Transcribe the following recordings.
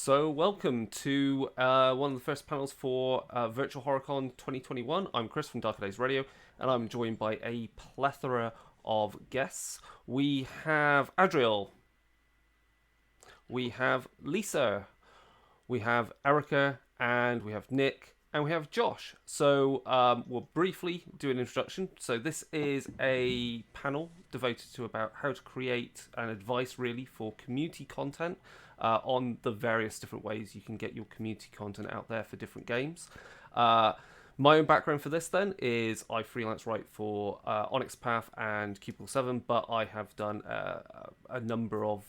So, welcome to one of the first panels for Virtual HorrorCon 2021. I'm Chris from Darker Days Radio, and I'm joined by a plethora of guests. We have Adriel, we have Lysa, we have Erykah, and we have Nick, and we have Josh. So we'll briefly do an introduction. So this is a panel devoted to about how to create an advice really for community content on the various different ways you can get your community content out there for different games. My own background for this then is I freelance write for Onyx Path and Cubicle 7, but I have done a number of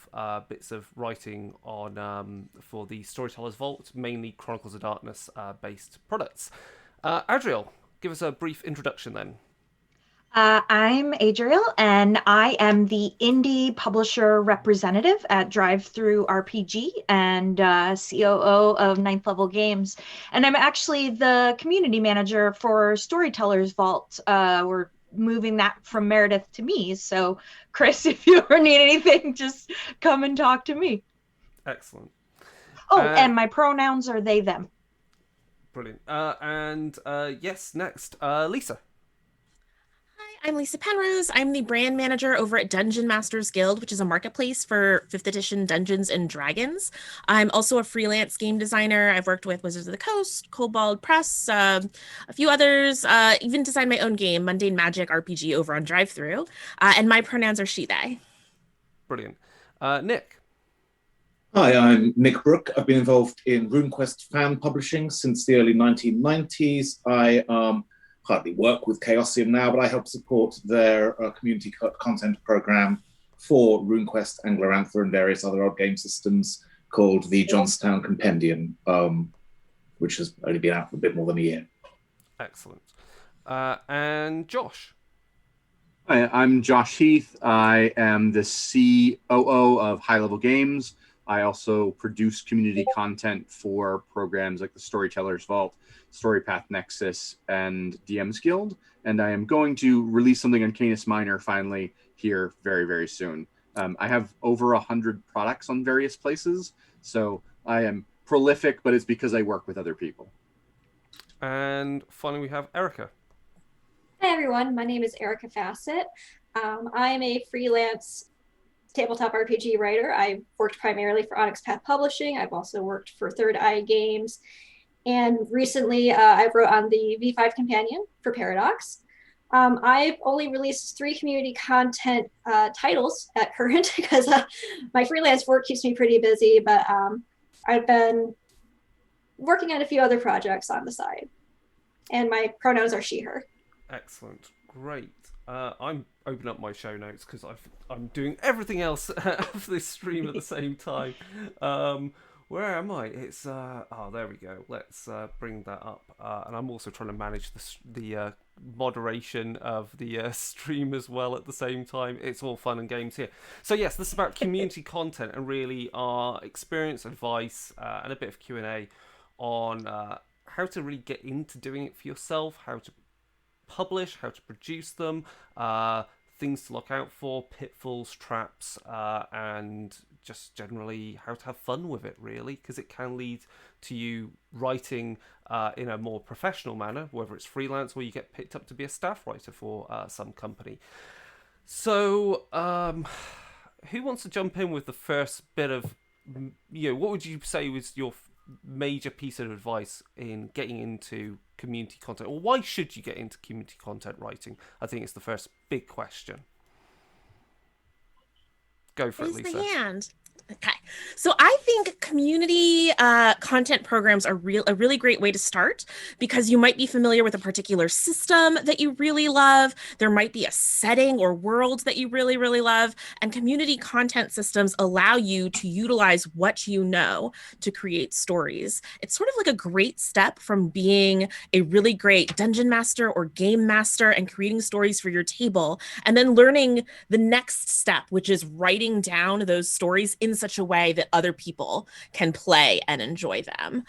bits of writing on for the Storyteller's Vault, mainly Chronicles of Darkness based products. Adriel, give us a brief introduction then. I'm Adriel, and I am the indie publisher representative at DriveThruRPG and COO of Ninth Level Games. And I'm actually the community manager for Storyteller's Vault. We're moving that from Meredith to me. So, Chris, if you ever need anything, just come and talk to me. Excellent. Oh, and my pronouns are they, them. Brilliant. Yes, next, Lysa. I'm Lysa Penrose. I'm the brand manager over at Dungeon Masters Guild, which is a marketplace for 5th edition Dungeons and Dragons. I'm also a freelance game designer. I've worked with Wizards of the Coast, Kobold Press, a few others, even designed my own game, Mundane Magic RPG, over on DriveThru. And my pronouns are she, they. Brilliant. Nick. Hi, I'm Nick Brook. I've been involved in RuneQuest fan publishing since the early 1990s. I hardly work with Chaosium now, but I help support their community content program for RuneQuest, Anglerantha, and various other odd game systems called the Johnstown Compendium, which has only been out for a bit more than a year. Excellent. And Josh. Hi, I'm Josh Heath. I am the COO of High Level Games. I also produce community content for programs like the Storyteller's Vault, Storypath Nexus, and DM's Guild. And I am going to release something on Canis Minor finally here very, very soon. I have over 100 products on various places, so I am prolific, but it's because I work with other people. And finally, we have Erykah. Hi, everyone. My name is Erykah Fassett. I am a freelance tabletop RPG writer. I've worked primarily for Onyx Path Publishing. I've also worked for Third Eye Games. And recently, I wrote on the V5 Companion for Paradox. I've only released 3 community content titles at current because my freelance work keeps me pretty busy, but I've been working on a few other projects on the side. And my pronouns are she, her. Excellent. Great. I'm opening up my show notes because I'm doing everything else of this stream at the same time. Where am I? It's there we go. Let's bring that up. And I'm also trying to manage the moderation of the stream as well at the same time. It's all fun and games here. So yes, this is about community content and really our experience, advice, and a bit of Q&A on how to really get into doing it for yourself, how to publish, how to produce them, things to look out for, pitfalls, traps, and just generally how to have fun with it, really, because it can lead to you writing in a more professional manner, whether it's freelance or you get picked up to be a staff writer for some company. So, who wants to jump in with the first bit of, what would you say was your major piece of advice in getting into community content, or why should you get into community content writing? I think it's the first big question. Go for it, Lysa. Raise the hand. Okay, so I think community content programs are a really great way to start because you might be familiar with a particular system that you really love. There might be a setting or world that you really, really love. And community content systems allow you to utilize what you know to create stories. It's sort of like a great step from being a really great dungeon master or game master and creating stories for your table, and then learning the next step, which is writing down those stories in such a way that other people can play and enjoy them.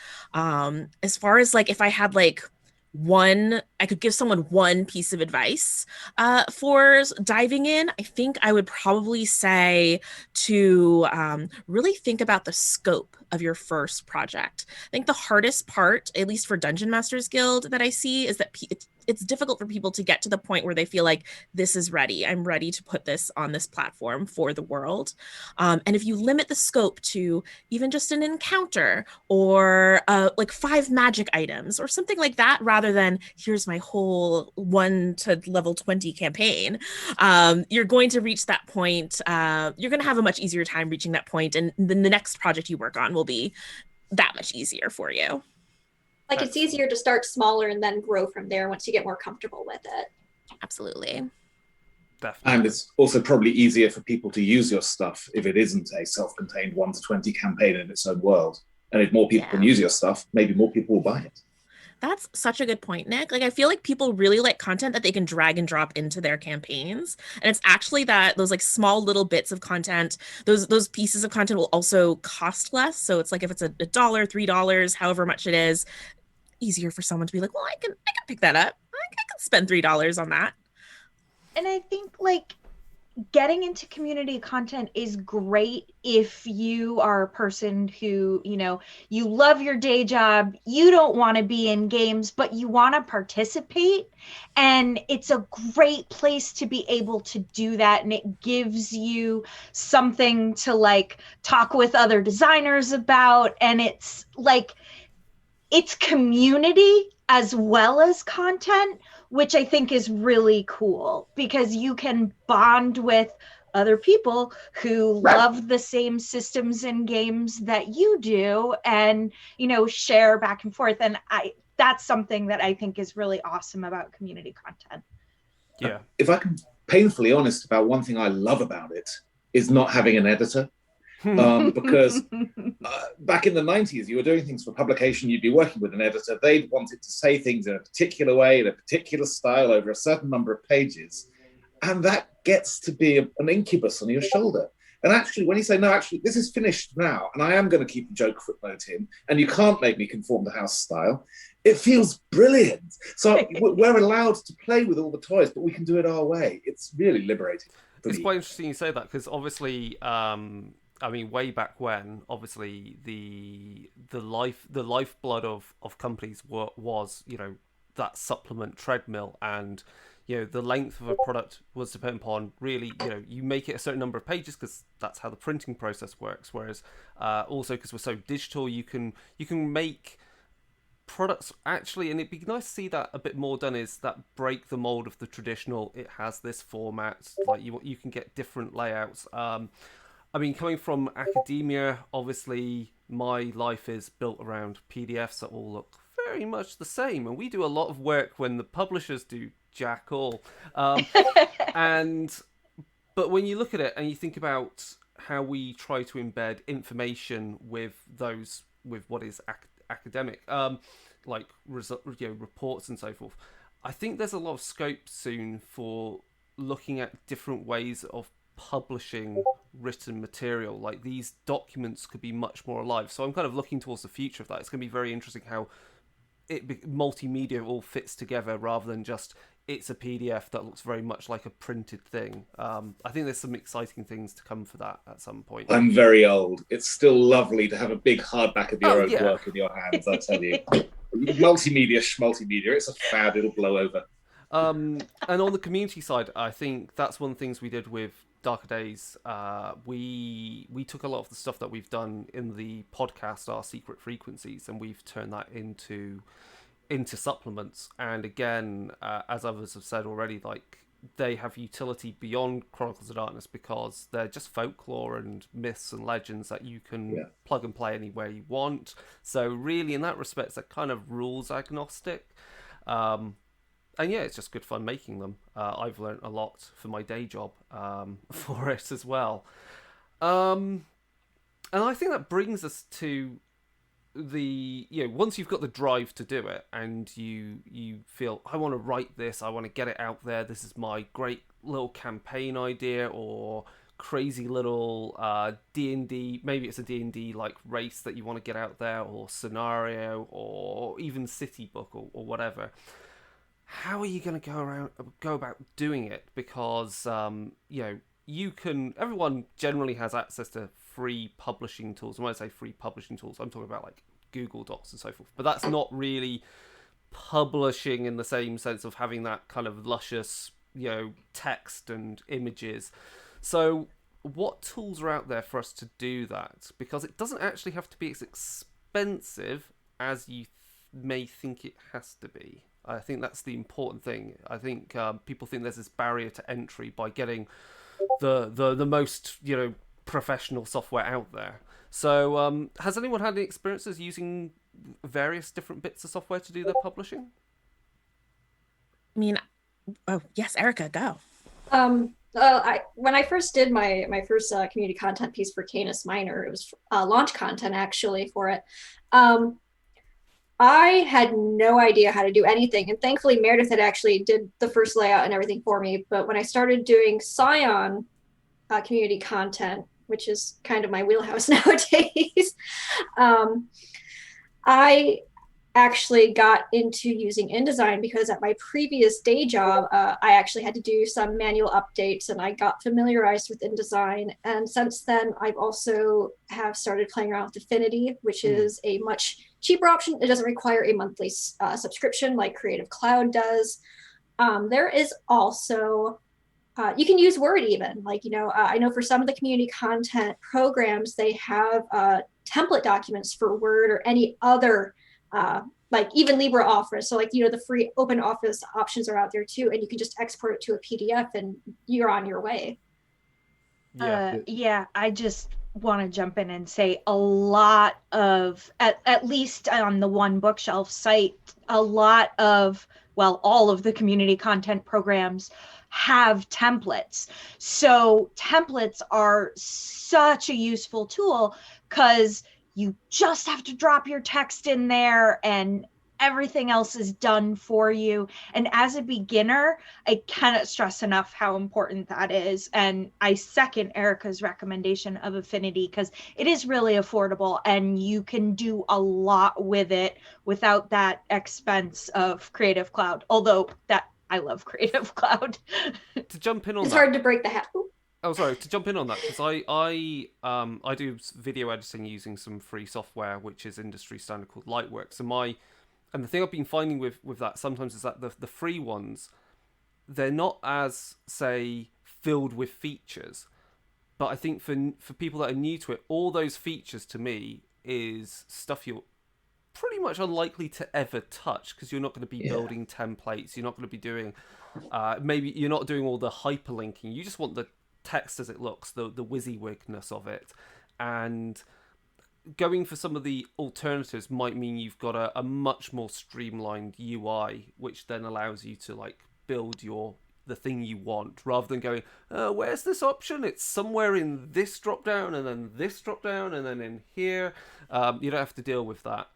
As far as like, if I had like I could give someone one piece of advice for diving in, I think I would probably say to really think about the scope of your first project. I think the hardest part, at least for Dungeon Masters Guild, that I see is that it's difficult for people to get to the point where they feel like this is ready. I'm ready to put this on this platform for the world. And if you limit the scope to even just an encounter or like 5 magic items or something like that, rather than here's my whole 1 to level 20 campaign, you're going to reach that point. You're going to have a much easier time reaching that point, and then the next project you work on will be that much easier for you. Like, it's easier to start smaller and then grow from there once you get more comfortable with it. Absolutely. Definitely. And it's also probably easier for people to use your stuff if it isn't a self-contained 1 to 20 campaign in its own world. And if more people can use your stuff, maybe more people will buy it. That's such a good point, Nick. Like, I feel like people really like content that they can drag and drop into their campaigns. And it's actually that those like small little bits of content, those pieces of content will also cost less. So it's like if it's $1, $3, however much it is, easier for someone to be like, well, I can pick that up. I can spend $3 on that. And I think like getting into community content is great if you are a person who, you know, you love your day job, you don't want to be in games, but you want to participate. And it's a great place to be able to do that. And it gives you something to like talk with other designers about. And it's like, it's community as well as content, which I think is really cool because you can bond with other people who love the same systems and games that you do and, you know, share back and forth. And that's something that I think is really awesome about community content. Yeah. If I can be painfully honest about one thing I love about it is not having an editor. Because back in the 90s, you were doing things for publication, you'd be working with an editor, they'd want it to say things in a particular way, in a particular style, over a certain number of pages. And that gets to be an incubus on your shoulder. And actually, when you say, no, actually, this is finished now, and I am going to keep a joke footnote in, and you can't make me conform to house style, it feels brilliant. So we're allowed to play with all the toys, but we can do it our way. It's really liberating. It's quite interesting you say that, because obviously, I mean, way back when, obviously, the lifeblood of companies was, you know, that supplement treadmill, and, you know, the length of a product was dependent upon really, you know, you make it a certain number of pages because that's how the printing process works. Whereas also because we're so digital, you can make products actually, and it'd be nice to see that a bit more done, is that break the mold of the traditional. It has this format, like you can get different layouts. I mean, coming from academia, obviously my life is built around PDFs that all look very much the same, and we do a lot of work when the publishers do jack all. But when you look at it and you think about how we try to embed information with what is academic, like reports and so forth, I think there's a lot of scope soon for looking at different ways of publishing written material. Like, these documents could be much more alive. So I'm kind of looking towards the future of that. It's going to be very interesting how multimedia all fits together rather than just it's a PDF that looks very much like a printed thing. I think there's some exciting things to come for that at some point. I'm very old. It's still lovely to have a big hardback of your own work in your hands, I tell you. Multimedia, schmultimedia, it's a fad, it'll blow over. And on the community side, I think that's one of the things we did with Darker Days. We took a lot of the stuff that we've done in the podcast, our secret frequencies, and we've turned that into supplements. And again, as others have said already, like, they have utility beyond Chronicles of Darkness because they're just folklore and myths and legends that you can plug and play anywhere you want. So really, in that respect, they're kind of rules agnostic. And yeah, it's just good fun making them. I've learned a lot for my day job for it as well. And I think that brings us to once you've got the drive to do it and you feel, I want to write this, I want to get it out there, this is my great little campaign idea or crazy little D&D, maybe it's a D&D like race that you want to get out there, or scenario, or even city book or whatever. How are you going to go about doing it? Because everyone generally has access to free publishing tools. And when I say free publishing tools, I'm talking about like Google Docs and so forth. But that's not really publishing in the same sense of having that kind of luscious, text and images. So what tools are out there for us to do that? Because it doesn't actually have to be as expensive as you may think it has to be. I think that's the important thing. I think people think there's this barrier to entry by getting the most professional software out there. So has anyone had any experiences using various different bits of software to do their publishing? I mean, oh yes, Erykah, go. When I first did my first community content piece for Canis Minor, it was launch content actually for it. I had no idea how to do anything, and thankfully Meredith had actually did the first layout and everything for me. But when I started doing Scion community content, which is kind of my wheelhouse nowadays, I actually got into using InDesign because at my previous day job, I actually had to do some manual updates, and I got familiarized with InDesign. And since then, I've also have started playing around with Affinity, which is a much cheaper option. It doesn't require a monthly subscription like Creative Cloud does. There is also you can use Word even. I know for some of the community content programs, they have template documents for Word or any other, like even LibreOffice. So the free open office options are out there too, and you can just export it to a PDF and you're on your way. I just want to jump in and say a lot of, at least on the One Bookshelf site, a lot of, all of the community content programs have templates. So templates are such a useful tool because you just have to drop your text in there and everything else is done for you. And as a beginner, I cannot stress enough how important that is. And I second Erykah's recommendation of Affinity because it is really affordable and you can do a lot with it without that expense of Creative Cloud. Although I love Creative Cloud. To jump in on it's that. hard to break the habit. Oh, sorry. To jump in on that, because I do video editing using some free software, which is industry standard called Lightworks. And the thing I've been finding with that sometimes is that the free ones, they're not as, say, filled with features. But I think for people that are new to it, all those features to me is stuff you're pretty much unlikely to ever touch because you're not going to be building templates. You're not going to be doing, maybe you're not doing all the hyperlinking. You just want the text as it looks, the WYSIWYGness of it. And going for some of the alternatives might mean you've got a much more streamlined UI, which then allows you to build the thing you want rather than going, where's this option? It's somewhere in this drop down and then this drop down and then in here. You don't have to deal with that.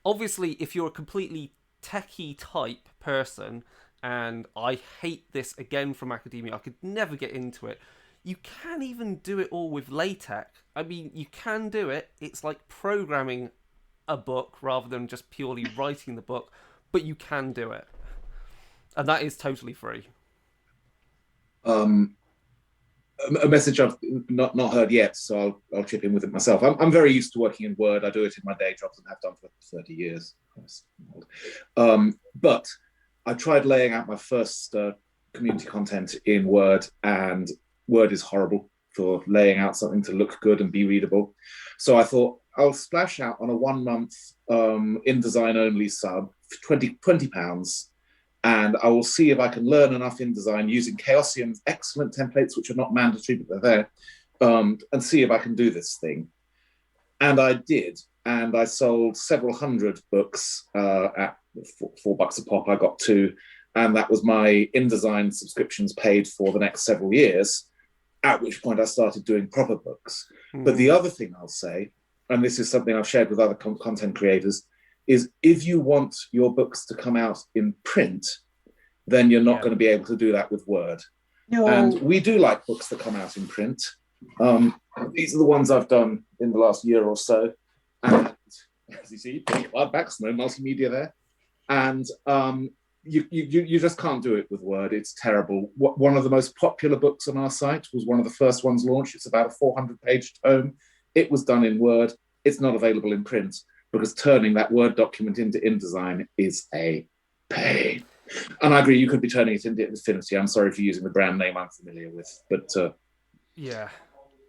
Obviously, if you're a completely techie type person, and I hate this again from academia, I could never get into it. You can even do it all with LaTeX. I mean, you can do it. It's like programming a book rather than just purely writing the book, but you can do it. And that is totally free. A message I've not heard yet, so I'll chip in with it myself. I'm very used to working in Word. I do it in my day jobs and have done for 30 years. But I tried laying out my first community content in Word, and Word is horrible for laying out something to look good and be readable. So I thought I'll splash out on a 1 month InDesign only sub, £20, and I will see if I can learn enough InDesign using Chaosium's excellent templates, which are not mandatory, but they're there, and see if I can do this thing. And I did, and I sold several hundred books at $4 a pop. I got 2, and that was my InDesign subscriptions paid for the next several years, at which point I started doing proper books. But the other thing I'll say, and this is something I've shared with other content creators, is if you want your books to come out in print, then you're not going to be able to do that with Word. No. And we do like books that come out in print. These are the ones I've done in the last year or so. And as you see, big hardbacks, no multimedia there. And you just can't do it with Word. It's terrible. One of the most popular books on our site was one of the first ones launched. It's about a 400-page tome. It was done in Word. It's not available in print because turning that Word document into InDesign is a pain. And I agree, you could be turning it into Affinity. I'm sorry for using the brand name I'm familiar with, but yeah,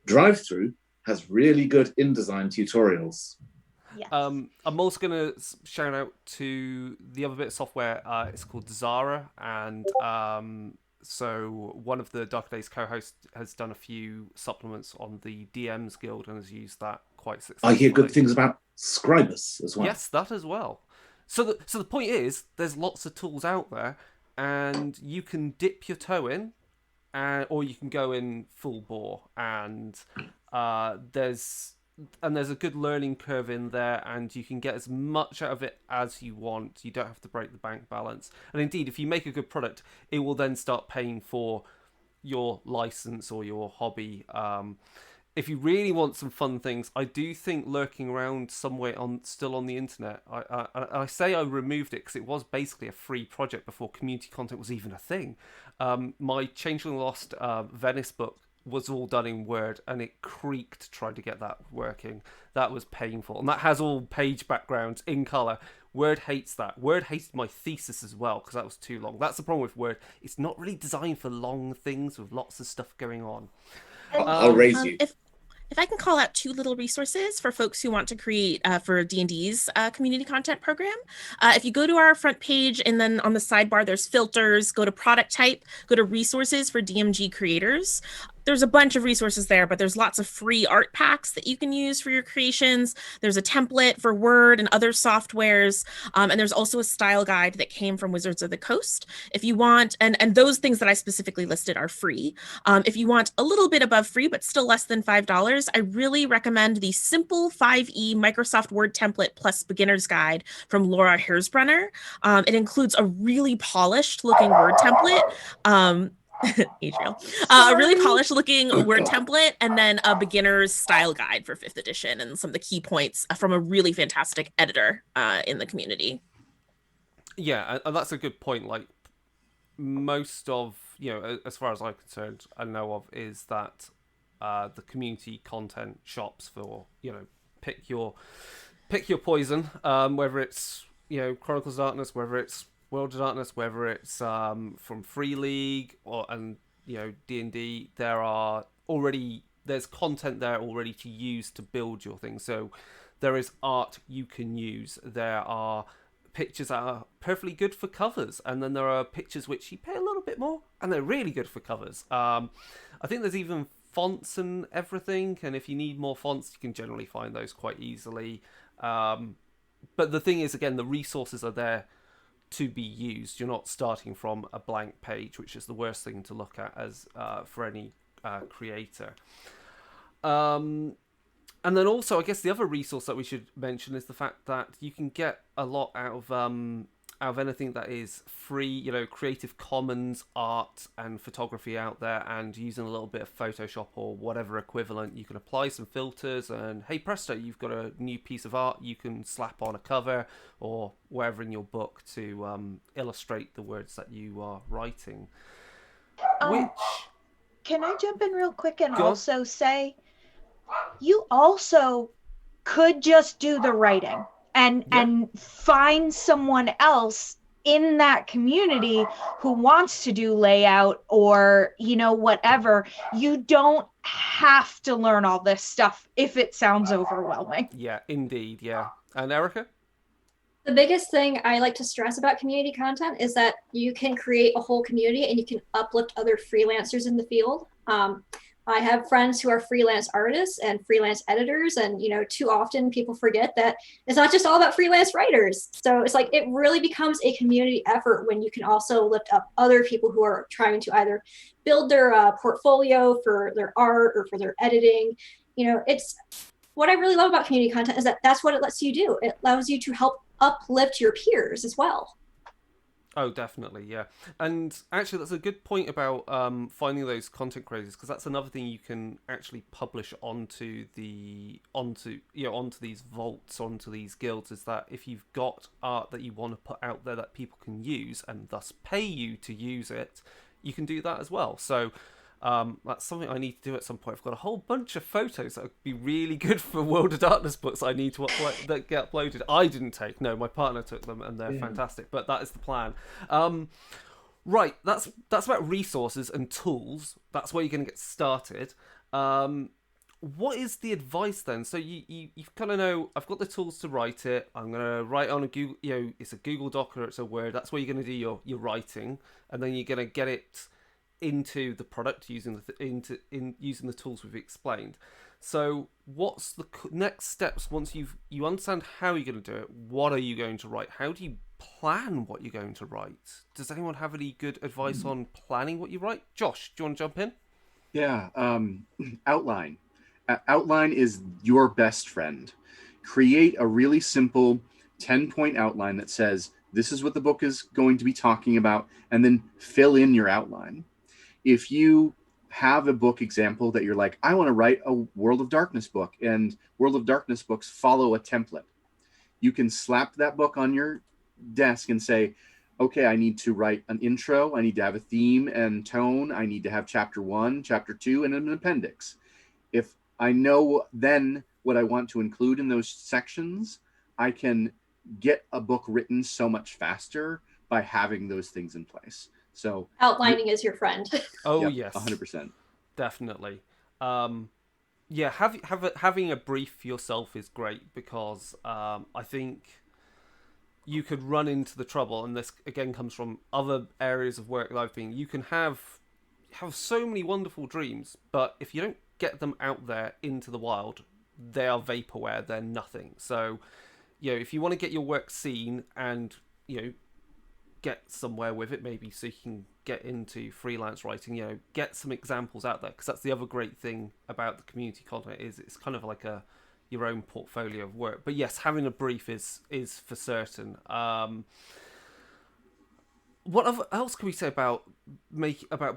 DriveThru has really good InDesign tutorials. Yes. I'm also going to shout out to the other bit of software. It's called Zara, and so one of the Dark Days co-hosts has done a few supplements on the DMs Guild and has used that quite successfully. I hear good things about Scribus as well. Yes, that as well. So the point is, there's lots of tools out there, and you can dip your toe in, or you can go in full bore, and there's a good learning curve in there, and you can get as much out of it as you want. You don't have to break the bank balance. And indeed, if you make a good product, it will then start paying for your license or your hobby. If you really want some fun things, I do think lurking around somewhere still on the internet. I say I removed it because it was basically a free project before community content was even a thing. My Changeling Lost Venice book was all done in Word, and it creaked trying to get that working. That was painful, and that has all page backgrounds in color. Word hates that. Word hated my thesis as well because that was too long. That's the problem with Word. It's not really designed for long things with lots of stuff going on. I'll raise you. If I can call out two little resources for folks who want to create for D&D's community content program. If you go to our front page and then on the sidebar, there's filters, go to product type, go to resources for DMG creators. There's a bunch of resources there, but there's lots of free art packs that you can use for your creations. There's a template for Word and other softwares. And there's also a style guide that came from Wizards of the Coast. If you want, and those things that I specifically listed are free. If you want a little bit above free, but still less than $5, I really recommend the Simple 5e Microsoft Word template plus beginner's guide from Laura Herzbrenner. It includes a really polished looking Word template. Adriel. A really polished looking Word template, and then a beginner's style guide for 5th edition and some of the key points from a really fantastic editor in the community. Yeah, and that's a good point. Like, most of, as far as I'm concerned, I know of, is that the community content shops for, pick your poison, whether it's, Chronicles of Darkness, whether it's World of Darkness, whether it's from Free League and D&D, there's content there already to use to build your thing. So there is art you can use. There are pictures that are perfectly good for covers, and then there are pictures which you pay a little bit more, and they're really good for covers. I think there's even fonts and everything, and if you need more fonts, you can generally find those quite easily. But the thing is, again, the resources are there to be used. You're not starting from a blank page, which is the worst thing to look at as for any creator. And then also, I guess the other resource that we should mention is the fact that you can get a lot out of anything that is free. Creative Commons art and photography out there, and using a little bit of Photoshop or whatever equivalent, you can apply some filters, and hey presto, you've got a new piece of art you can slap on a cover or wherever in your book to illustrate the words that you are writing. Can I jump in real quick and also say, you also could just do the writing and find someone else in that community who wants to do layout or, whatever. You don't have to learn all this stuff if it sounds overwhelming. Yeah, indeed. Yeah. And Erykah? The biggest thing I like to stress about community content is that you can create a whole community and you can uplift other freelancers in the field. I have friends who are freelance artists and freelance editors, and too often people forget that it's not just all about freelance writers. So it's like it really becomes a community effort when you can also lift up other people who are trying to either build their portfolio for their art or for their editing. It's what I really love about community content is that that's what it lets you do. It allows you to help uplift your peers as well. Oh, definitely, yeah. And actually, that's a good point about finding those content creators, because that's another thing you can actually publish onto these vaults, onto these guilds. Is that if you've got art that you want to put out there that people can use and thus pay you to use it, you can do that as well. So. That's something I need to do at some point. I've got a whole bunch of photos that would be really good for World of Darkness books I need to that get uploaded. I didn't take, no, my partner took them, and they're fantastic. But that is the plan. Right, that's about resources and tools. That's where you're going to get started. What is the advice then? So you kind of know, I've got the tools to write it. I'm going to write on a Google, it's a Google Doc or it's a Word. That's where you're going to do your writing, and then you're going to get it into the product using using the tools we've explained. So what's the next steps once you understand how you're going to do it? What are you going to write? How do you plan what you're going to write? Does anyone have any good advice on planning what you write? Josh, do you want to jump in? Yeah, outline. Outline is your best friend. Create a really simple 10-point outline that says this is what the book is going to be talking about, and then fill in your outline. If you have a book example that you're like, I want to write a World of Darkness book, and World of Darkness books follow a template, you can slap that book on your desk and say, okay, I need to write an intro, I need to have a theme and tone, I need to have chapter 1, chapter 2, and an appendix. If I know then what I want to include in those sections, I can get a book written so much faster by having those things in place. So outlining is your friend. Oh, yep, yes. 100%. Definitely. Having a brief for yourself is great, because I think you could run into the trouble, and this again comes from other areas of work that I've been. You can have so many wonderful dreams, but if you don't get them out there into the wild, they are vaporware, they're nothing. So, if you want to get your work seen and, get somewhere with it, maybe so you can get into freelance writing, get some examples out there, because that's the other great thing about the community content, is it's kind of like your own portfolio of work. But yes, having a brief is for certain. What else can we say about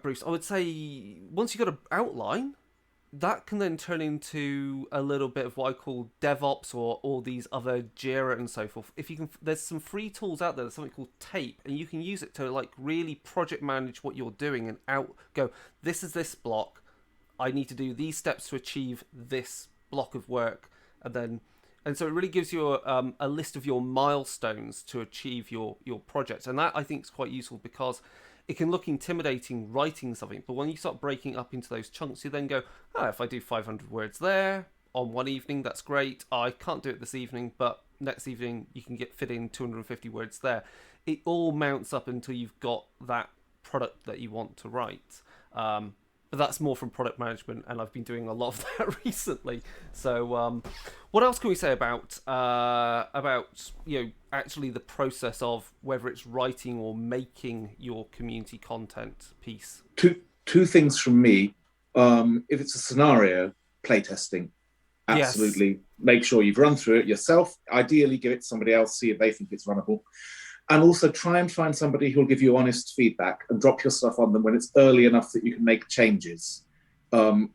briefs? I would say once you've got an outline, that can then turn into a little bit of what I call DevOps or all these other Jira and so forth. If you can, there's some free tools out there. There's something called Tape, and you can use it to like really project manage what you're doing and go. This is this block. I need to do these steps to achieve this block of work, and so it really gives you a list of your milestones to achieve your project, and that I think is quite useful, because it can look intimidating writing something, but when you start breaking up into those chunks, you then go, if I do 500 words there on one evening, that's great. I can't do it this evening, but next evening you can fit in 250 words there. It all mounts up until you've got that product that you want to write. But that's more from product management, and I've been doing a lot of that recently. So, what else can we say about actually the process of whether it's writing or making your community content piece? Two things from me. If it's a scenario, playtesting. Absolutely. Yes. Make sure you've run through it yourself. Ideally, give it to somebody else, see if they think it's runnable. And also try and find somebody who'll give you honest feedback and drop your stuff on them when it's early enough that you can make changes.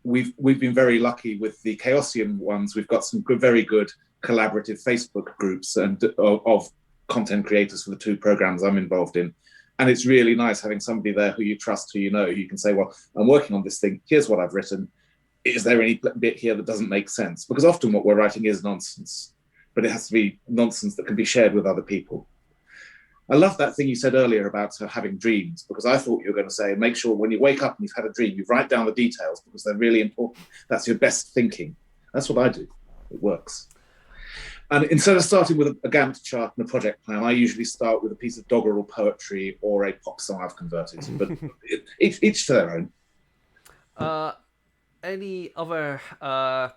We've been very lucky with the Chaosium ones. We've got some very good collaborative Facebook groups and of content creators for the two programs I'm involved in. And it's really nice having somebody there who you trust, who you can say, well, I'm working on this thing. Here's what I've written. Is there any bit here that doesn't make sense? Because often what we're writing is nonsense, but it has to be nonsense that can be shared with other people. I love that thing you said earlier about having dreams, because I thought you were going to say, make sure when you wake up and you've had a dream, you write down the details because they're really important. That's your best thinking. That's what I do. It works. And instead of starting with a Gantt chart and a project plan, I usually start with a piece of doggerel poetry or a pop song I've converted. But each to their own. Any other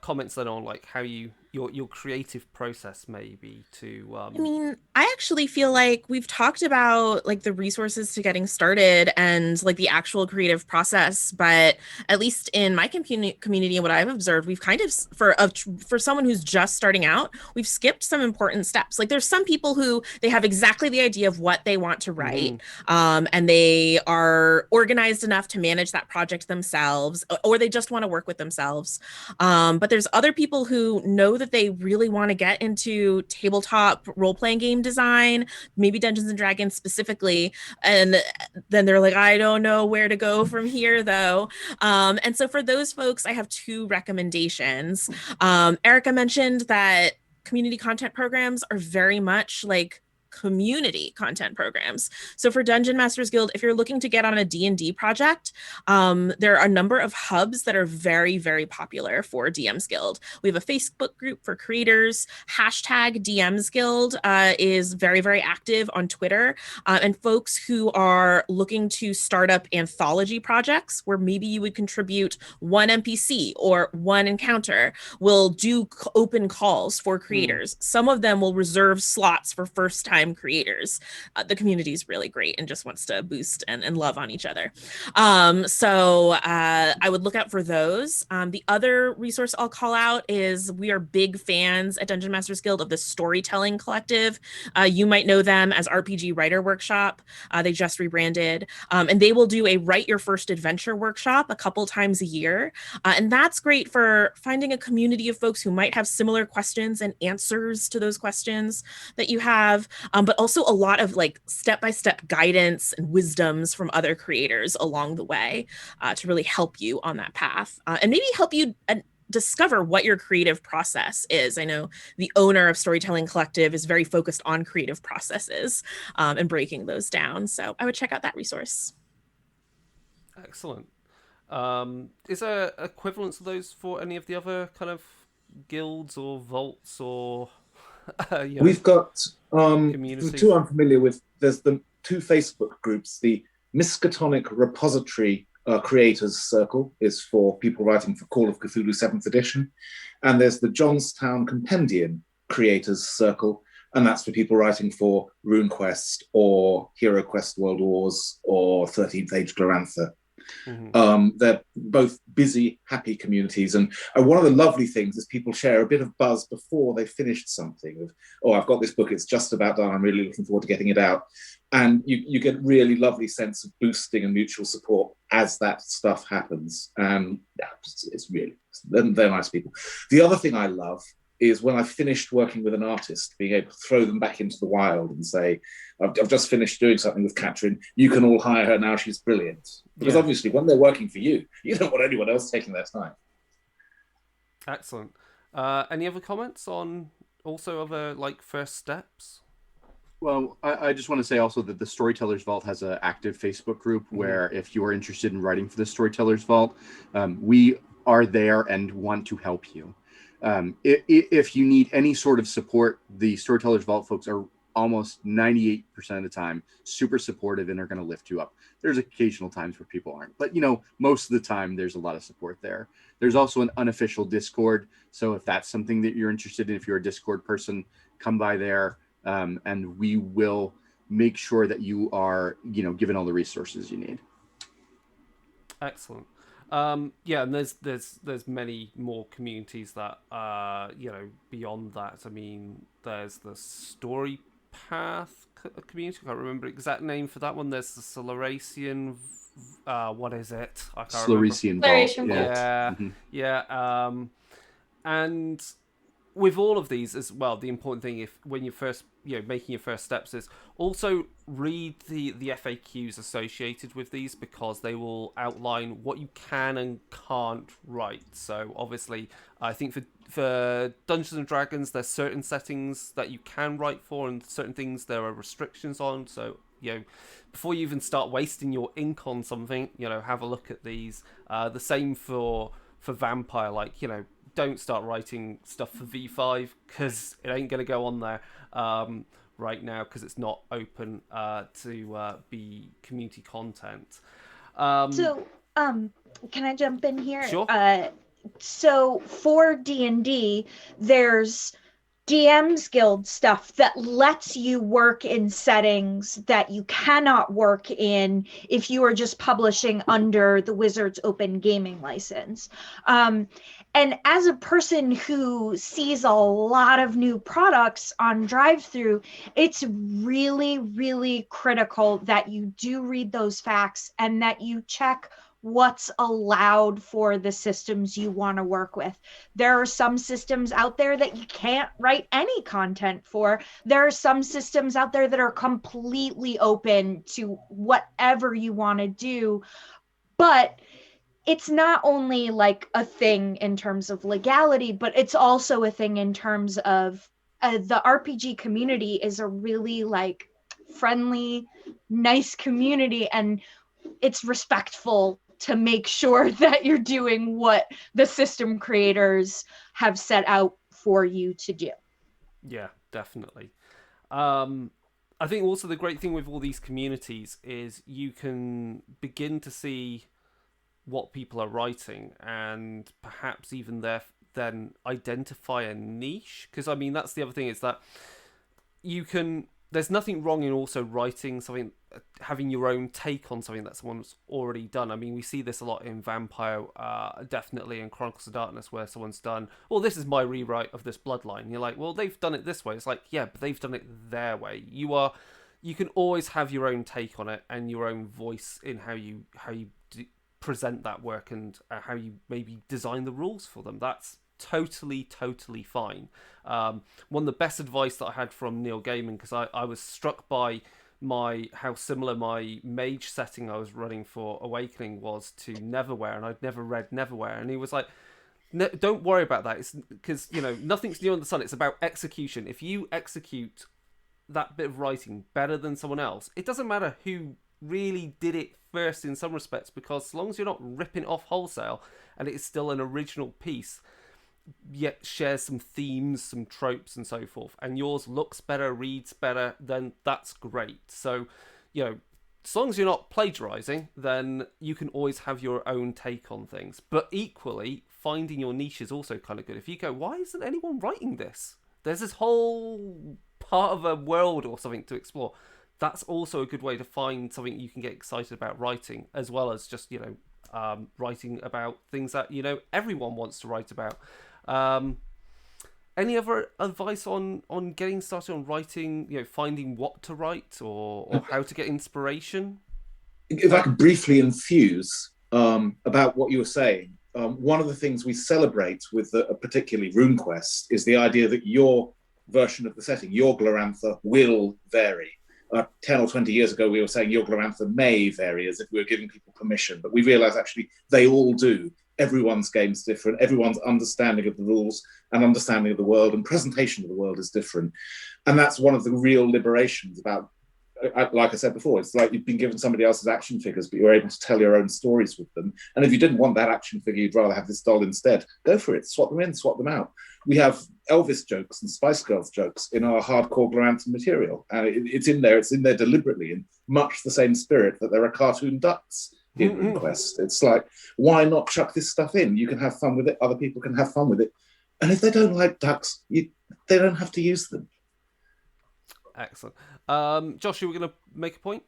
comments then on like how you your creative process maybe to I mean, I actually feel like we've talked about like the resources to getting started and like the actual creative process, but at least in my community and what I've observed, we've kind of for someone who's just starting out, we've skipped some important steps. Like there's some people who they have exactly the idea of what they want to write, and they are organized enough to manage that project themselves, or they just want to work with themselves. But there's other people who know that they really want to get into tabletop role-playing game design, maybe Dungeons and Dragons specifically, and then they're like, I don't know where to go from here though. And so for those folks, I have two recommendations. Erykah mentioned that community content programs are very much like community content programs. So for Dungeon Masters Guild, if you're looking to get on a D&D project, there are a number of hubs that are very, very popular for DMs Guild. We have a Facebook group for creators. Hashtag DMs Guild is very, very active on Twitter. And folks who are looking to start up anthology projects where maybe you would contribute one NPC or one encounter will do open calls for creators. Some of them will reserve slots for first-time creators. The community is really great and just wants to boost and love on each other. So I would look out for those. The other resource I'll call out is we are big fans at Dungeon Masters Guild of the Storytelling Collective. You might know them as RPG Writer Workshop. They just rebranded. And they will do a Write Your First Adventure workshop a couple times a year. And that's great for finding a community of folks who might have similar questions and answers to those questions that you have, but also a lot of like step-by-step guidance and wisdoms from other creators along the way to really help you on that path and maybe help you discover what your creative process is. I know the owner of Storytelling Collective is very focused on creative processes and breaking those down. So I would check out that resource. Excellent. Is there equivalents of those for any of the other kind of guilds or vaults or We've got communities? the two I'm familiar with. There's the two Facebook groups. The Miskatonic Repository Creators Circle is for people writing for Call of Cthulhu 7th edition, and there's the Johnstown Compendium Creators Circle, and that's for people writing for RuneQuest or HeroQuest World Wars or 13th Age Glorantha. They're both busy, happy communities, and one of the lovely things is people share a bit of buzz before they finished something. Of, oh, I've got this book; it's just about done. I'm really looking forward to getting it out, and you get really lovely sense of boosting and mutual support as that stuff happens. And yeah, it's really they're nice people. The other thing I love is when I finished working with an artist, being able to throw them back into the wild and say, I've just finished doing something with Katrin. You can all hire her now. She's brilliant. Because obviously when they're working for you, you don't want anyone else taking their time. Excellent. Any other comments on also other like first steps? Well, I just want to say also that the Storytellers Vault has an active Facebook group where if you are interested in writing for the Storytellers Vault, we are there and want to help you. If you need any sort of support, the Storytellers Vault folks are almost 98% of the time super supportive and are going to lift you up. There's occasional times where people aren't, but most of the time there's a lot of support there. There's also an unofficial Discord, so if that's something that you're interested in, if you're a Discord person, come by there, and we will make sure that you are given all the resources you need. Excellent. Yeah, and there's many more communities that beyond that. I mean, there's the Story Path community. I can't remember the exact name for that one. There's the Solaracian. What is it? I can't remember. Solaracian Vault. Yeah, Mm-hmm. yeah. And with all of these as well, the important thing when you're first making your first steps is also read the FAQs associated with these, because they will outline what you can and can't write. So obviously I think for Dungeons and Dragons there's certain settings that you can write for and certain things there are restrictions on. So before you even start wasting your ink on something, have a look at these. The same for Vampire, don't start writing stuff for V5 because it ain't going to go on there right now because it's not open to be community content. So, can I jump in here? Sure. So for D&D, there's DM's Guild stuff that lets you work in settings that you cannot work in if you are just publishing under the Wizards Open Gaming License. And as a person who sees a lot of new products on DriveThru, it's really, really critical that you do read those facts and that you check what's allowed for the systems you want to work with. There are some systems out there that you can't write any content for. There are some systems out there that are completely open to whatever you want to do. But it's not only like a thing in terms of legality, but it's also a thing in terms of the RPG community is a really like friendly, nice community, and it's respectful to make sure that you're doing what the system creators have set out for you to do. Yeah, definitely. I think also the great thing with all these communities is you can begin to see what people are writing and perhaps even then identify a niche. Because, I mean, that's the other thing, is that there's nothing wrong in also writing something, having your own take on something that someone's already done. I mean, we see this a lot in Vampire, definitely in Chronicles of Darkness, where someone's done, well, this is my rewrite of this bloodline. You're like, well, they've done it this way. It's like, yeah, but they've done it their way. You can always have your own take on it and your own voice in how you present that work and how you maybe design the rules for them. That's totally fine. One of the best advice that I had from Neil Gaiman, because I was struck by how similar my mage setting I was running for Awakening was to Neverwhere, and I'd never read Neverwhere, and he was like, don't worry about that, it's because nothing's new under the sun. It's about execution. If you execute that bit of writing better than someone else, it doesn't matter who really did it first in some respects, because as long as you're not ripping off wholesale and it is still an original piece, yet shares some themes, some tropes and so forth, and yours looks better, reads better, then that's great. So, as long as you're not plagiarizing, then you can always have your own take on things. But equally, finding your niche is also kind of good. If you go, why isn't anyone writing this? There's this whole part of a world or something to explore. That's also a good way to find something you can get excited about writing, as well as just, writing about things that, everyone wants to write about. Any other advice on getting started on writing, finding what to write or how to get inspiration? If I could briefly infuse about what you were saying, one of the things we celebrate with particularly RuneQuest is the idea that your version of the setting, your Glorantha, will vary. 10 or 20 years ago, we were saying your Glorantha may vary, as if we were giving people permission, but we realize actually they all do. Everyone's game's different. Everyone's understanding of the rules and understanding of the world and presentation of the world is different. And that's one of the real liberations about, like I said before, it's like you've been given somebody else's action figures, but you're able to tell your own stories with them. And if you didn't want that action figure, you'd rather have this doll instead, go for it. Swap them in, swap them out. We have Elvis jokes and Spice Girls jokes in our hardcore Glorantha material. And it's in there deliberately in much the same spirit that there are cartoon ducks in RuneQuest. It's like, why not chuck this stuff in? You can have fun with it, other people can have fun with it. And if they don't like ducks, they don't have to use them. Excellent. Josh, you were going to make a point?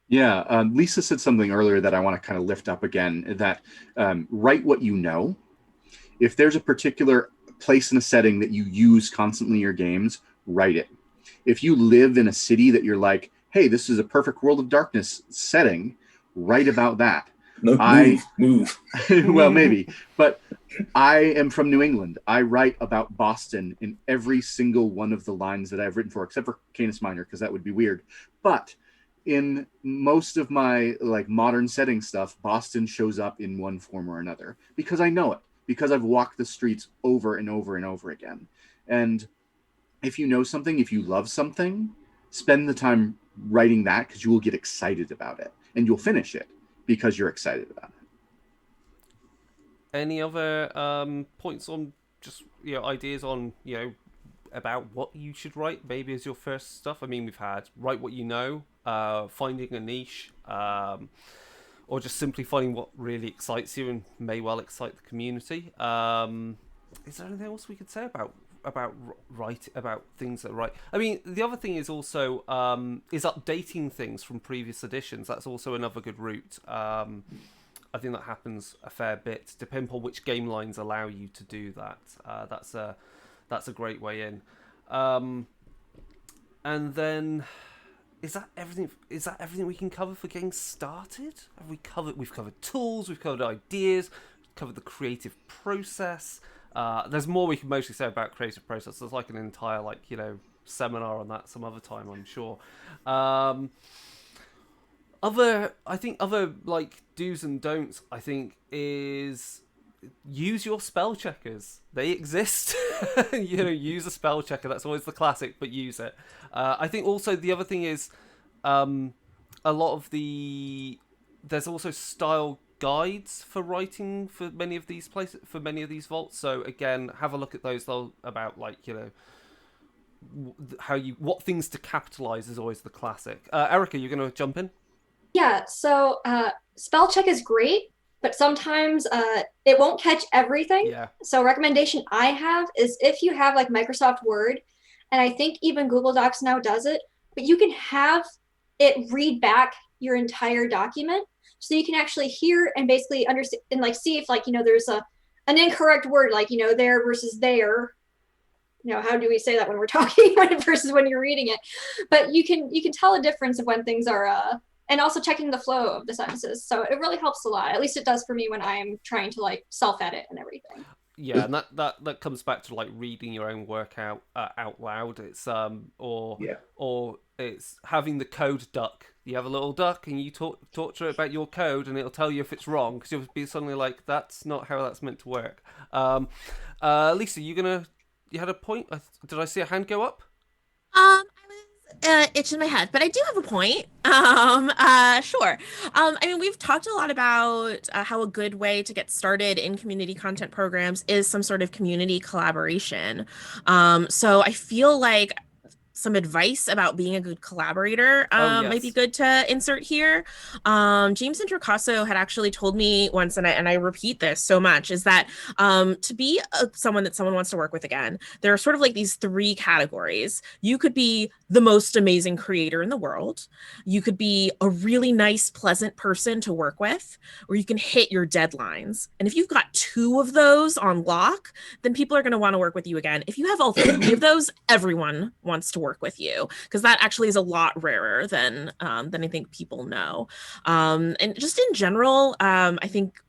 Yeah, Lisa said something earlier that I want to kind of lift up again, that write what you know. If there's a particular place in a setting that you use constantly in your games, write it. If you live in a city that you're like, hey, this is a perfect World of Darkness setting, write about that. No, move. Well, maybe. But I am from New England. I write about Boston in every single one of the lines that I've written for, except for Canis Minor, because that would be weird. But in most of my modern setting stuff, Boston shows up in one form or another because I know it, because I've walked the streets over and over and over again. And if you know something, if you love something, spend the time writing that, because you will get excited about it and you'll finish it because you're excited about it. Any other points on just ideas on about what you should write maybe as your first stuff? I mean, we've had write what you know, finding a niche, or just simply finding what really excites you and may well excite the community. Is there anything else we could say about things that are right? I mean, the other thing is also is updating things from previous editions. That's also another good route. I think that happens a fair bit, depending on which game lines allow you to do that. That's a great way in. And then, is that everything? Is that everything we can cover for getting started? We've covered tools, we've covered ideas, we've covered the creative process. There's more we can mostly say about creative process. There's like an entire seminar on that some other time, I'm sure. Other like do's and don'ts, I think, is use your spell checkers. They exist. Use a spell checker. That's always the classic, but use it. I think also the other thing is a lot of there's also style guides for writing for many of these places, for many of these vaults. So again, have a look at those. They'll about what things to capitalize is always the classic. Erykah, you're going to jump in? Yeah, so spell check is great, but sometimes it won't catch everything. Yeah. So recommendation I have is if you have like Microsoft Word, and I think even Google Docs now does it, but you can have it read back your entire document, so you can actually hear and basically understand and like see if there's an incorrect word, there versus there. How do we say that when we're talking versus when you're reading it? But you can tell a difference of when things are and also checking the flow of the sentences. So it really helps a lot. At least it does for me when I'm trying to self-edit and everything. Yeah, and that comes back to reading your own work out loud. It's or it's having the code duck. You have a little duck and you talk to it about your code, and it'll tell you if it's wrong, because you'll be suddenly like, that's not how that's meant to work. Lisa, you had a point? Did I see a hand go up? I was itching my head, but I do have a point. Sure. I mean, we've talked a lot about how a good way to get started in community content programs is some sort of community collaboration. So I feel like some advice about being a good collaborator might be good to insert here. James Introcaso had actually told me once, and I repeat this so much, is that to be someone that someone wants to work with again, there are sort of like these three categories. You could be the most amazing creator in the world. You could be a really nice, pleasant person to work with, or you can hit your deadlines. And if you've got two of those on lock, then people are going to want to work with you again. If you have all three of those, everyone wants to work with you, because that actually is a lot rarer than I think people know. And just in general, I think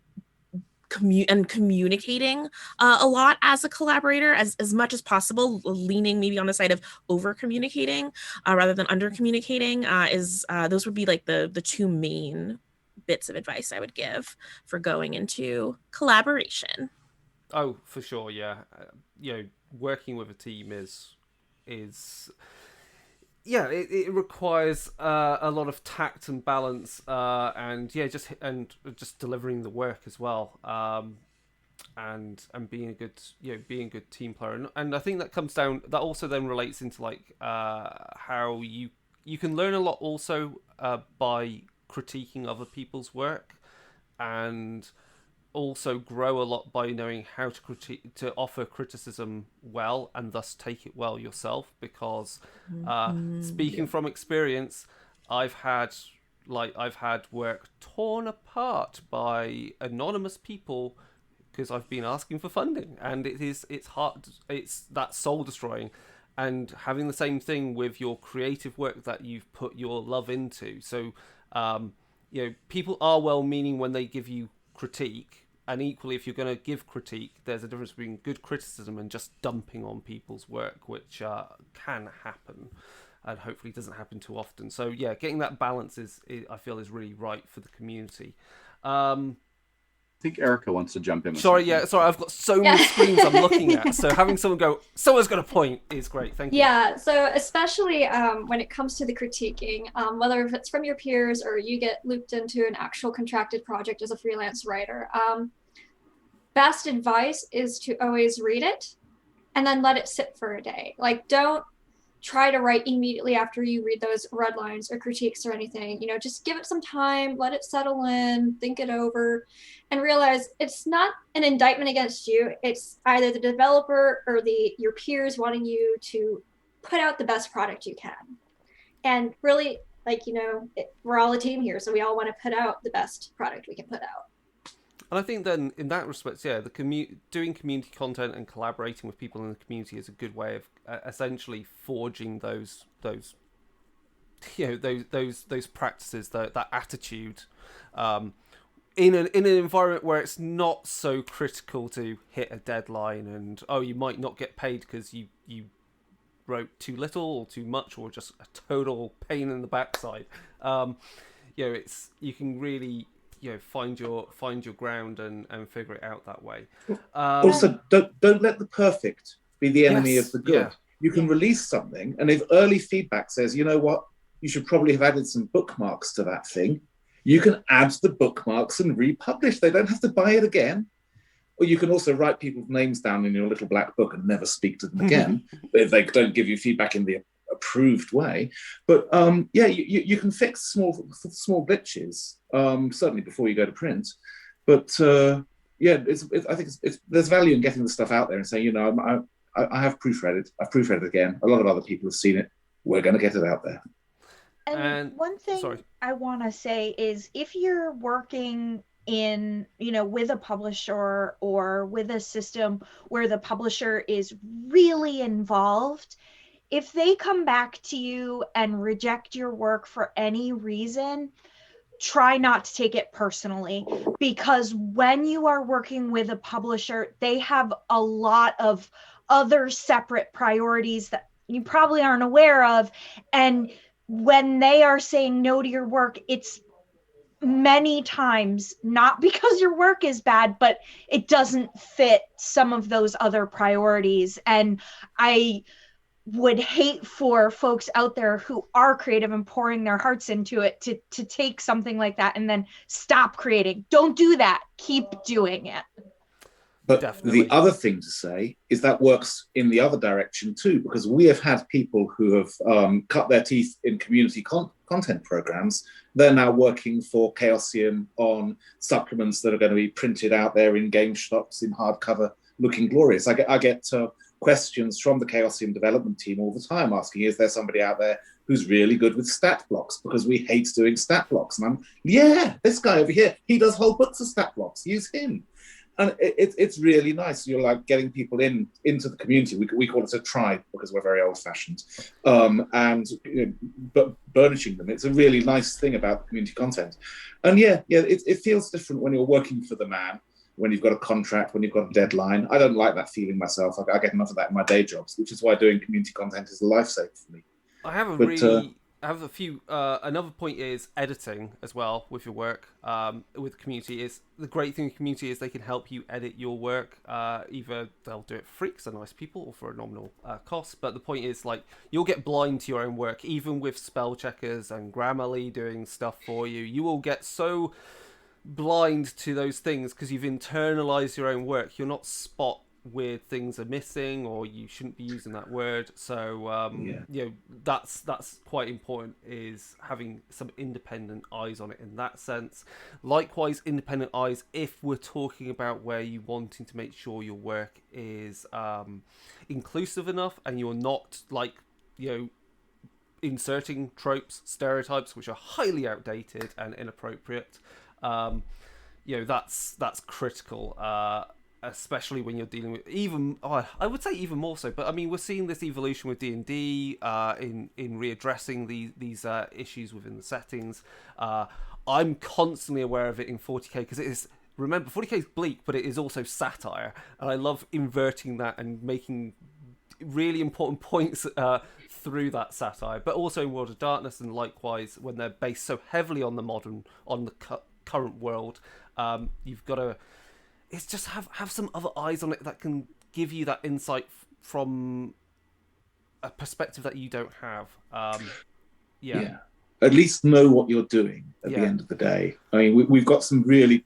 communicating a lot as a collaborator as much as possible, leaning maybe on the side of over communicating rather than under communicating is those would be like the two main bits of advice I would give for going into collaboration. Oh, for sure, yeah. Working with a team is it requires a lot of tact and balance, and just delivering the work as well, and being a good team player, and I think that comes down. That also then relates into how you can learn a lot also by critiquing other people's work, and also grow a lot by knowing how to offer criticism well, and thus take it well yourself, because speaking from experience, I've had work torn apart by anonymous people because I've been asking for funding, and it's hard, it's that soul destroying. And having the same thing with your creative work that you've put your love into. So people are well meaning when they give you critique, and equally, if you're going to give critique, there's a difference between good criticism and just dumping on people's work, which can happen, and hopefully doesn't happen too often. So yeah, getting that balance I feel is really right for the community. I think Erykah wants to jump in. Sorry, I've got so many screens I'm looking at, so having someone go, someone's got a point, is great. Thank you. Yeah, so especially when it comes to the critiquing, whether if it's from your peers or you get looped into an actual contracted project as a freelance writer, best advice is to always read it and then let it sit for a day. Don't try to write immediately after you read those red lines or critiques or anything. Just give it some time, let it settle in, think it over, and realize it's not an indictment against you. It's either the developer or your peers wanting you to put out the best product you can. And really, we're all a team here, so we all want to put out the best product we can put out. And I think then, in that respect, yeah, doing community content and collaborating with people in the community is a good way of essentially forging those practices, that attitude, in an environment where it's not so critical to hit a deadline, and you might not get paid because you wrote too little or too much or just a total pain in the backside. You can really find your ground and figure it out that way. Also, don't let the perfect be the enemy of the good. Yeah. You can release something, and if early feedback says, you know what, you should probably have added some bookmarks to that thing, you can add the bookmarks and republish. They don't have to buy it again. Or you can also write people's names down in your little black book and never speak to them again if they don't give you feedback in the approved way. But you can fix small glitches, certainly before you go to print. But I think there's value in getting the stuff out there and saying, I have proofread it. I've proofread it again. A lot of other people have seen it. We're going to get it out there. And one thing I want to say is, if you're working in, with a publisher or with a system where the publisher is really involved, if they come back to you and reject your work for any reason, try not to take it personally, because when you are working with a publisher, they have a lot of other separate priorities that you probably aren't aware of. And when they are saying no to your work, it's many times not because your work is bad, but it doesn't fit some of those other priorities. And I would hate for folks out there who are creative and pouring their hearts into it to take something like that and then stop creating. Don't do that. Keep doing it. But Definitely. The other thing to say is that works in the other direction too, because we have had people who have cut their teeth in community content programs. They're now working for Chaosium on supplements that are going to be printed out there in game shops in hardcover, looking glorious. I get questions from the Chaosium development team all the time asking, is there somebody out there who's really good with stat blocks? Because we hate doing stat blocks. And this guy over here, he does whole books of stat blocks. Use him. And it's really nice. You're like getting people into the community. We call it a tribe because we're very old-fashioned, but burnishing them. It's a really nice thing about community content. And it feels different when you're working for the man, when you've got a contract, when you've got a deadline. I don't like that feeling myself. I get enough of that in my day jobs, which is why doing community content is a lifesaver for me. I have a few. Another point is editing as well with your work. With community, is the great thing with community is they can help you edit your work. Either they'll do it for free because they're nice people, or for a nominal cost. But the point is, you'll get blind to your own work, even with spell checkers and Grammarly doing stuff for you. You will get so blind to those things because you've internalized your own work. You'll not spot weird things are missing, or you shouldn't be using that word. So that's quite important, is having some independent eyes on it in that sense. Likewise, independent eyes if we're talking about where you wanting to make sure your work is inclusive enough and you're not inserting tropes, stereotypes which are highly outdated and inappropriate. That's critical, especially when you're dealing with I would say even more so. But I mean, we're seeing this evolution with D&D in readdressing these issues within the settings. I'm constantly aware of it in 40k because it is. Remember, 40k is bleak, but it is also satire, and I love inverting that and making really important points through that satire. But also in World of Darkness, and likewise when they're based so heavily on the current world, you've got to. It's just have some other eyes on it that can give you that insight from a perspective that you don't have. At least know what you're doing at the end of the day. I mean, we've got some really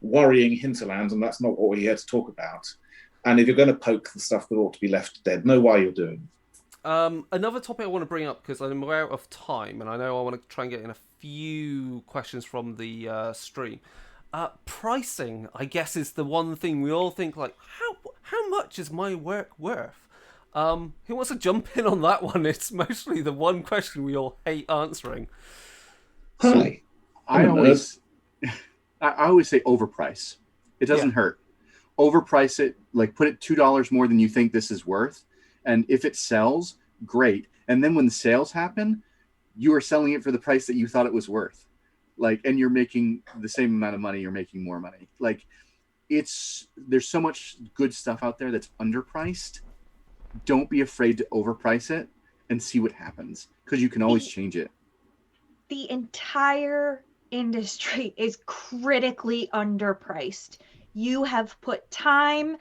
worrying hinterlands, and that's not what we're here to talk about. And if you're going to poke the stuff that ought to be left dead, know why you're doing. Another topic I want to bring up, because I'm aware of time, and I know I want to try and get in a few questions from the stream. Pricing, I guess, is the one thing we all think, like, how much is my work worth? Who wants to jump in on that one? It's mostly the one question we all hate answering. Hi. I always say overprice. It doesn't hurt. Overprice it, like put it $2 more than you think this is worth. And if it sells, great. And then when the sales happen, you are selling it for the price that you thought it was worth. Like, and you're making the same amount of money, you're making more money. Like, there's so much good stuff out there that's underpriced. Don't be afraid to overprice it and see what happens, because you can always change it. The entire industry is critically underpriced. You have put time,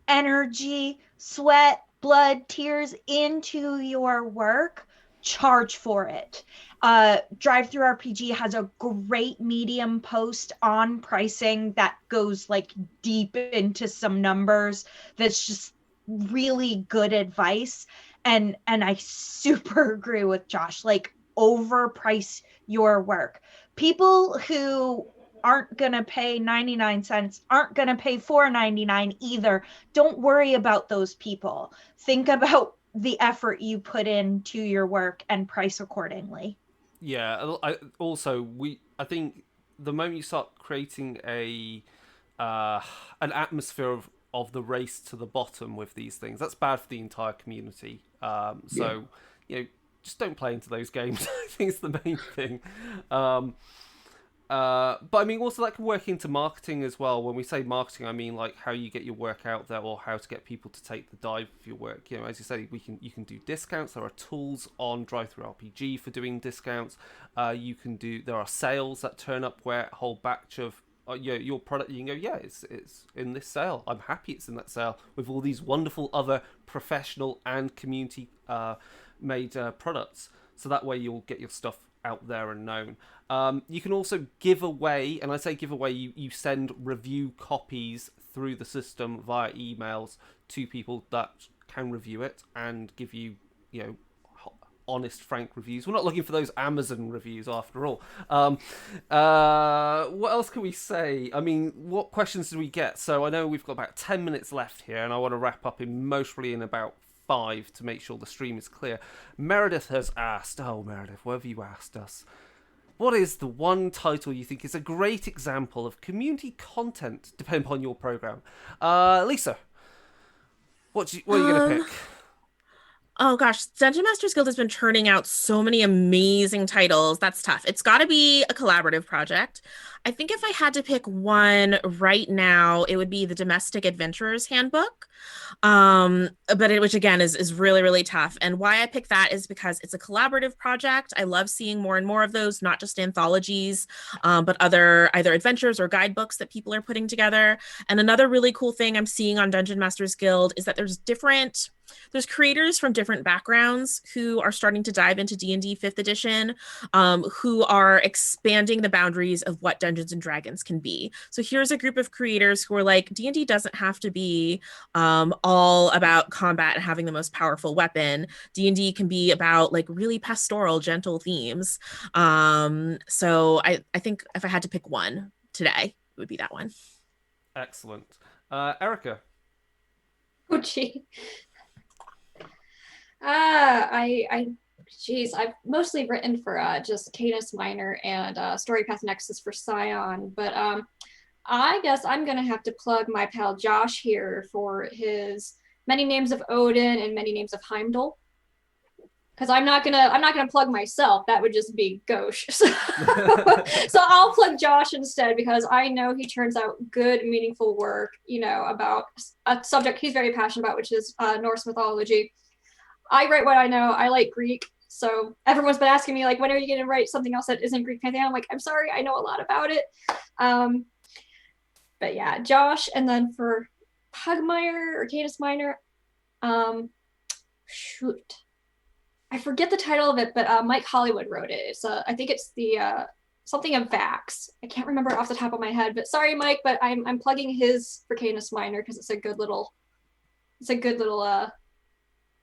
energy, sweat, blood, tears into your work. Charge for it. DriveThruRPG has a great Medium post on pricing that goes like deep into some numbers. That's just really good advice. And I super agree with Josh. Like, overprice your work. People who aren't going to pay 99 cents aren't going to pay $4.99 either. Don't worry about those people. Think about the effort you put into your work and price accordingly. Yeah, I think the moment you start creating an atmosphere of the race to the bottom with these things, that's bad for the entire community. Just don't play into those games. I think it's the main thing. But I mean, also that can work into marketing as well. When we say marketing, I mean like how you get your work out there, or how to get people to take the dive for your work. You know, as you say, you can do discounts. There are tools on DriveThruRPG for doing discounts. There are sales that turn up where a whole batch of your product, you can go, yeah, it's in this sale. I'm happy it's in that sale with all these wonderful other professional and community made products. So that way you'll get your stuff out there and known. You can also give away, and I say give away, you send review copies through the system via emails to people that can review it and give you, honest, frank reviews. We're not looking for those Amazon reviews after all. What else can we say? I mean, what questions did we get? So I know we've got about 10 minutes left here, and I want to wrap up mostly in about 5 to make sure the stream is clear. Meredith has asked, Meredith, what have you asked us? What is the one title you think is a great example of community content depending upon your program? Lysa, what are you going to pick? Oh gosh, Dungeon Masters Guild has been churning out so many amazing titles. That's tough. It's got to be a collaborative project. I think if I had to pick one right now, it would be the Domestic Adventurer's Handbook. Which again is really, really tough. And why I pick that is because it's a collaborative project. I love seeing more and more of those, not just anthologies, but other either adventures or guidebooks that people are putting together. And another really cool thing I'm seeing on Dungeon Masters Guild is that there's creators from different backgrounds who are starting to dive into D&D 5th edition, who are expanding the boundaries of what Dungeons and Dragons can be. So here's a group of creators who are like, D&D doesn't have to be all about combat and having the most powerful weapon. D&D can be about like really pastoral, gentle themes. So I think if I had to pick one today, it would be that one. Excellent. Erykah. Oh, gee. I've mostly written for just Canis Minor and Storypath Nexus for Scion, but I guess I'm gonna have to plug my pal Josh here for his Many Names of Odin and Many Names of Heimdall, because I'm not gonna plug myself. That would just be gauche. So I'll plug Josh instead, because I know he turns out good, meaningful work, about a subject he's very passionate about, which is Norse mythology. I write what I know. I like Greek. So everyone's been asking me, like, when are you going to write something else that isn't Greek Pantheon? I'm like, I'm sorry, I know a lot about it. But yeah, Josh. And then for Pugmire or Canis Minor, shoot. I forget the title of it, but Mike Hollywood wrote it. It's I think it's the something of Vax. I can't remember off the top of my head, but sorry, Mike, but I'm plugging his for Canis Minor because it's a good little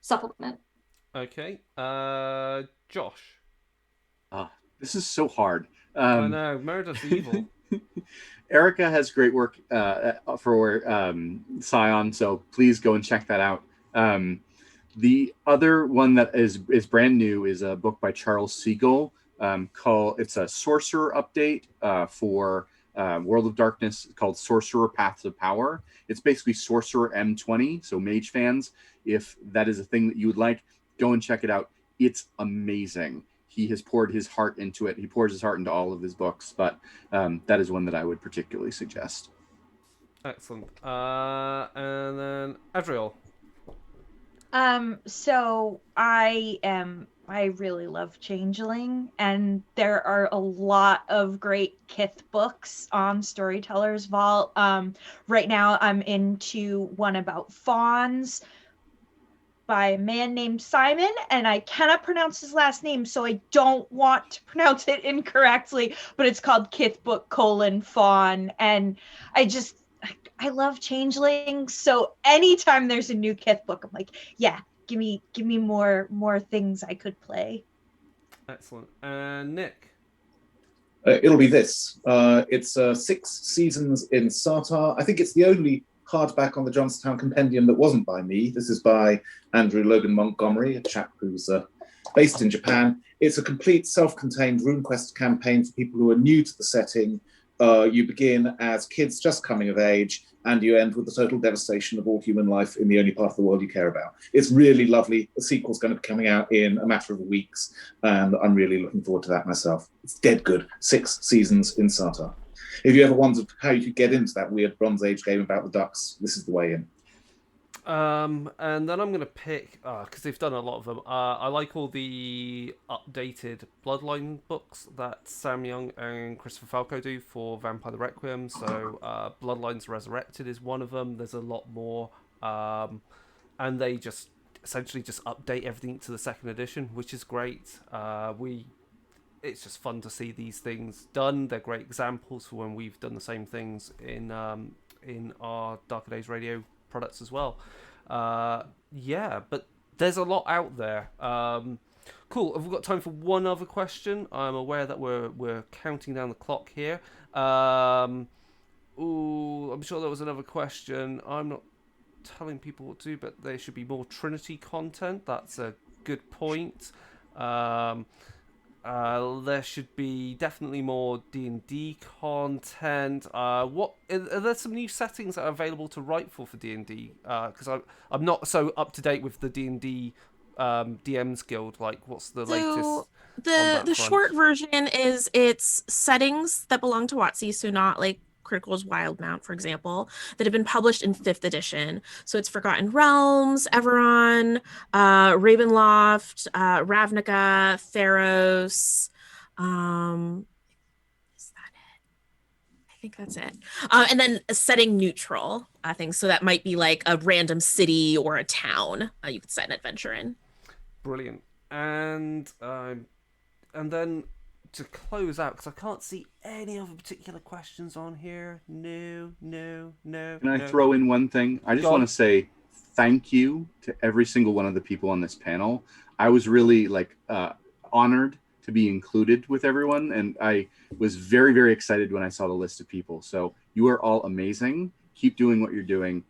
supplement. Okay. Josh. This is so hard. I know. Meredith's evil. Erykah has great work for Scion, so please go and check that out. The other one that is brand new is a book by Charles Siegel it's a Sorcerer update for World of Darkness called Sorcerer Paths of Power. It's basically Sorcerer M20, so Mage fans, if that is a thing that you would like, go and check it out. It's amazing. He has poured his heart into it. He pours his heart into all of his books, but that is one that I would particularly suggest. Excellent. And then Adriel. So I really love Changeling, and there are a lot of great Kith books on Storyteller's Vault. Right now I'm into one about fawns by a man named Simon, and I cannot pronounce his last name, so I don't want to pronounce it incorrectly, but it's called Kith Book : Fawn, and I love Changeling, so anytime there's a new Kith book, I'm like, yeah, give me more things I could play. Excellent. And Nick. It'll be this. It's 6 seasons in Sartar. I think it's the only hardback on the Johnstown Compendium that wasn't by me. This is by Andrew Logan Montgomery, a chap who's based in Japan. It's a complete self-contained RuneQuest campaign for people who are new to the setting. You begin as kids just coming of age, and you end with the total devastation of all human life in the only part of the world you care about. It's really lovely. The sequel's going to be coming out in a matter of weeks, and I'm really looking forward to that myself. It's dead good. 6 seasons in Sartar. If you ever wondered how you could get into that weird Bronze Age game about the ducks, this is the way in. And then I'm going to pick, because they've done a lot of them, I like all the updated Bloodline books that Sam Young and Christopher Falco do for Vampire the Requiem. So Bloodlines Resurrected is one of them. There's a lot more. And they just essentially just update everything to the 2nd edition, which is great. It's just fun to see these things done. They're great examples for when we've done the same things in our Darker Days Radio products as well. Yeah, but there's a lot out there. Cool. Have we got time for one other question? I'm aware that we're counting down the clock here. I'm sure there was another question. I'm not telling people what to do, but there should be more Trinity content. That's a good point. There should be definitely more D&D content. Are there some new settings that are available to write for D&D? Because I'm not so up to date with the D&D DMs Guild. Like, what's the latest? The short version is it's settings that belong to WotC, so not like Critical's Wildmount, for example, that have been published in 5th edition. So it's Forgotten Realms, Everon, Ravenloft, Ravnica, Theros. Is that it? I think that's it. And then a setting neutral things. So that might be like a random city or a town you could set an adventure in. Brilliant. And then to close out, because I can't see any other particular questions on here. No. Can I throw in one thing? I just want to say thank you to every single one of the people on this panel. I was really honored to be included with everyone, and I was very, very excited when I saw the list of people. So you are all amazing. Keep doing what you're doing.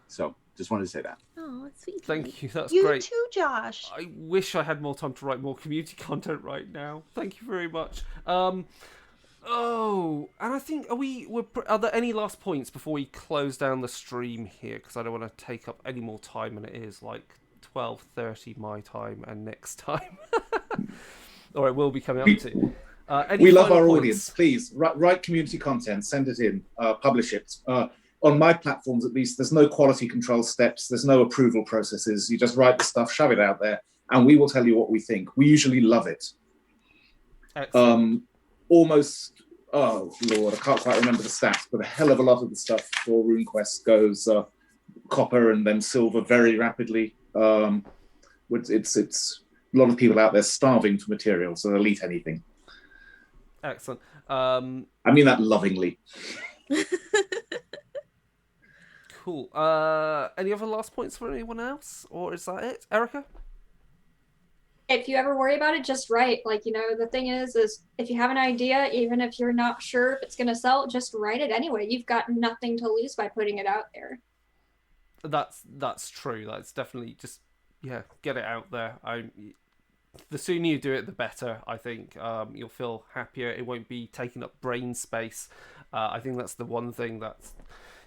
So just wanted to say that. Oh, that's sweet. Thank you. That's you great. You too, Josh. I wish I had more time to write more community content right now. Thank you very much. And I think are there any last points before we close down the stream here? Because I don't want to take up any more time, and it is like 12:30 my time and Nick's time. Or it will be coming up to. We love our audience. Please write community content, send it in, publish it. On my platforms, at least, there's no quality control steps. There's no approval processes. You just write the stuff, shove it out there, and we will tell you what we think. We usually love it. Almost, oh Lord, I can't quite remember the stats, but a hell of a lot of the stuff for RuneQuest goes copper and then silver very rapidly. It's a lot of people out there starving for material, so they'll eat anything. Excellent. I mean that lovingly. Cool. Any other last points for anyone else, or is that it, Erykah? if you ever worry about it, just write. Like, the thing is if you have an idea, even if you're not sure if it's going to sell, just write it anyway. You've got nothing to lose by putting it out there. That's true. That's definitely just, yeah, get it out there. The sooner you do it, the better. I think you'll feel happier. It won't be taking up brain space. I think that's the one thing that's.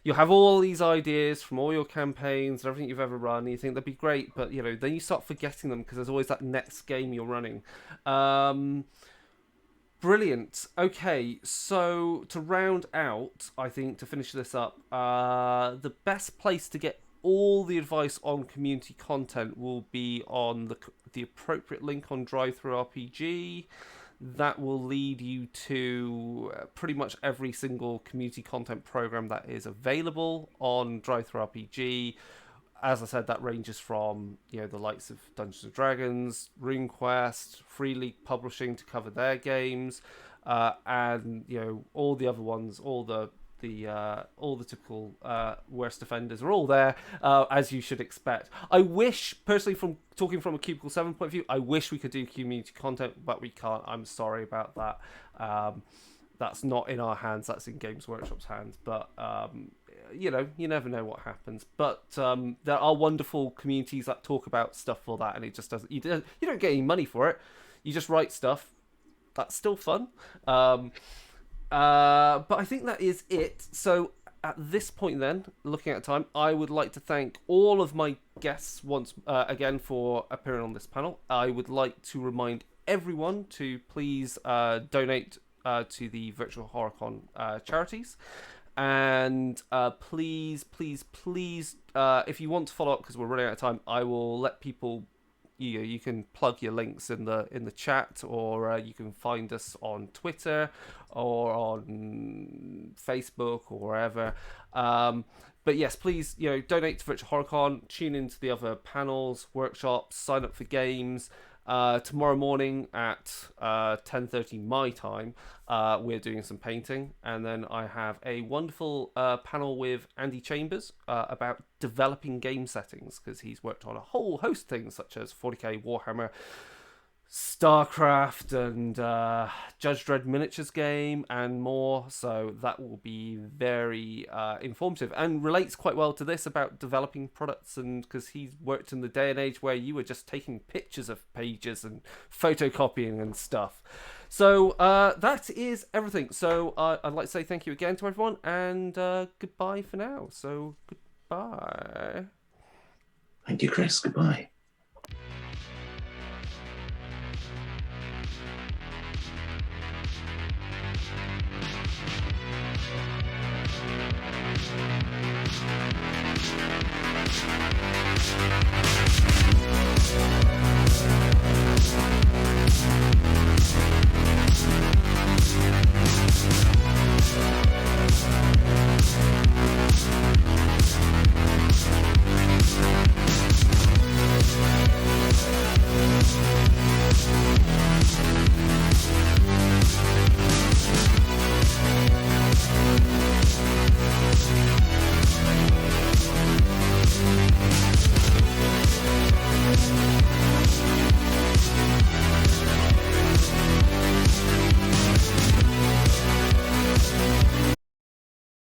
You'll have all these ideas from all your campaigns and everything you've ever run, and you think that'd be great, but then you start forgetting them because there's always that next game you're running. Brilliant. Okay, so to round out, I think to finish this up, the best place to get all the advice on community content will be on the appropriate link on DriveThruRPG. That will lead you to pretty much every single community content program that is available on DriveThruRPG. As I said, that ranges from the likes of Dungeons and Dragons, RuneQuest, Free League Publishing to cover their games, and all the other ones, all the typical worst offenders are all there, as you should expect. I wish, personally, from talking from a Cubicle 7 point of view, I wish we could do community content, but we can't. I'm sorry about that. That's not in our hands. That's in Games Workshop's hands. But you never know what happens. But there are wonderful communities that talk about stuff for that, and it just doesn't. You don't get any money for it. You just write stuff. That's still fun. But I think that is it. So at this point then, looking at time, I would like to thank all of my guests once again for appearing on this panel. I would like to remind everyone to please donate to the Virtual HorrorCon charities. And please, if you want to follow up, because we're running out of time, I will let people... You can plug your links in the chat, or you can find us on Twitter or on Facebook or wherever. But yes, please, donate to Virtual HorrorCon, tune into the other panels, workshops, sign up for games. Tomorrow morning at 10:30 my time, we're doing some painting, and then I have a wonderful panel with Andy Chambers about developing game settings, because he's worked on a whole host of things such as 40k, Warhammer, StarCraft, and Judge Dredd miniatures game, and more. So that will be very informative and relates quite well to this about developing products, and because he's worked in the day and age where you were just taking pictures of pages and photocopying and stuff. So that is everything. So I'd like to say thank you again to everyone, and goodbye for now. So goodbye. Thank you, Chris. Goodbye.